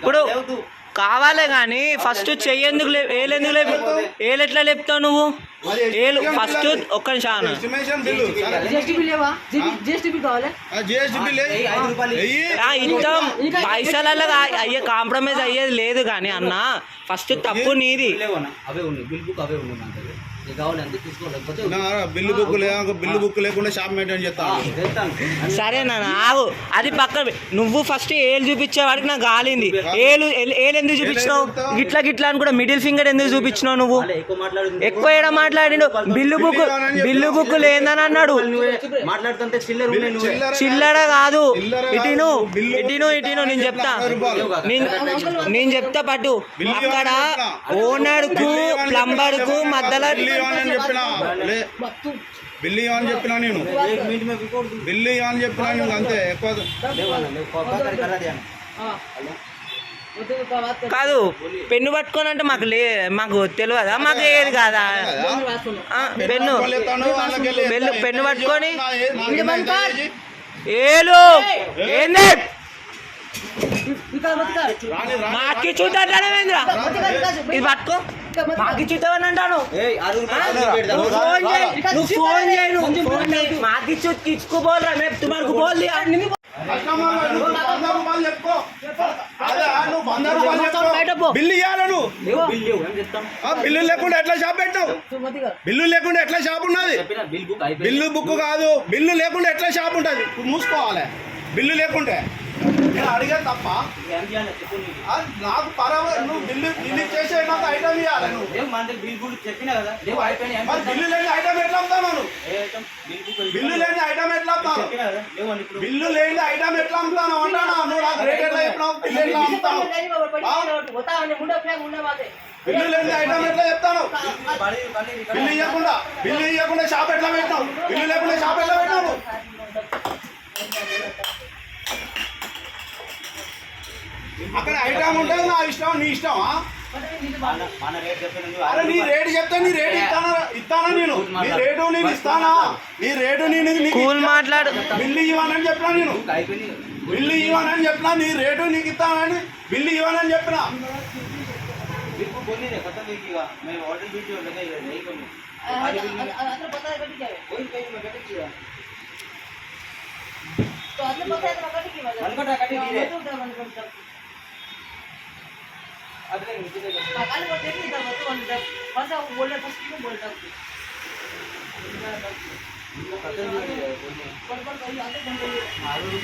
ఇప్పుడు కావాలే కానీ ఫస్ట్ చెయ్యేందుకు ఏలెందుకు లేపు ఏలు ఎట్లా లేపుతావు నువ్వు ఏలు ఫస్ట్ ఒక్క నిమిషం ఇద్దాం పైసలలో అయ్యే కాంప్రమైజ్ అయ్యేది లేదు కానీ అన్న ఫస్ట్ తప్పు నీది బిల్లు బుక్ లేకుండా షాప్ మెయింటైన్ చేస్తాను. సరేనా ఆగు అది పక్కన నువ్వు ఫస్ట్ ఏలు చూపించేవాడికి నాకు గాలింది ఏలు ఎందుకు చూపించినావు గిట్లా అని కూడా మిడిల్ ఫింగర్ ఎందుకు చూపించినావు నువ్వు ఎక్కువ ఏడ మాట్లాడిండు బిల్లు బుక్ లేదని అన్నాడు చిల్లర కాదు ఇటీను నేను చెప్తా పట్టు అక్కడ ఓనర్కు ప్లంబర్కు మధ్యలో బిల్లు ఇవ్వని చెప్పినా నేను అంతే ఎక్కువ కాదు పెన్ను పట్టుకొని అంటే మాకు తెలియదా మాకు ఏది కాదా పెన్ను పట్టుకొని ఏలు ఏంది మాకి చూద్దామేంద్ర ఇది పట్టుకో మాకి చూద్దామని అంటాను ఫోన్ చేయి మాకి किसको बोल रहा मैं तुम्हारे को बोल दिया బిల్లు ఇవ్వాలి బిల్లు లేకుండా ఎట్లా షాప్ పెట్టావు బిల్లు లేకుండా ఎట్లా షాప్ ఉన్నది బిల్లు బుక్ కాదు బిల్లు లేకుండా ఎట్లా షాప్ ఉంటుంది మూసుకోవాలి బిల్లు లేకుంటే నేను అడిగా తప్ప నాకు పర్వాలేదు నువ్వు బిల్లు చేసే నాకు ఐటమ్ ఇవ్వాలి బిల్లు లేని ఐటమ్ ఎట్లా అమ్ముతాను బిల్లు లేని ఐటమ్ ఎట్లా అమ్ముతాను బిల్లు లేని ఐటమ్ ఎట్లా అమ్ముతాను అంటాను నువ్వు నాకు రేట్ ఎట్లా చెప్పినావు బిల్లు ఎట్లా అమ్ముతాను బిల్లు లేని ఐటమ్ ఎట్లా చెప్తాను బిల్లు ఇవ్వకుండా షాప్ ఎట్లా పెట్టినావు బిల్లు లేకుండా షాప్ ఎట్లా పెట్టినావు అక్కడ ఐటమ్ ఉంటుంది నా ఇష్టం నీ ఇష్టమా అరే నీ రేటు చెప్తే నీ రేటు ఇస్తానా నేను ఇస్తానా నీ రేటు మాట్లాడు బిల్లు ఇవ్వనని చెప్పినా నేను బిల్లు ఇవ్వనని చెప్పినా నీ రేటు నీకు ఇస్తానని బిల్లు ఇవ్వనని చెప్పినా बोलता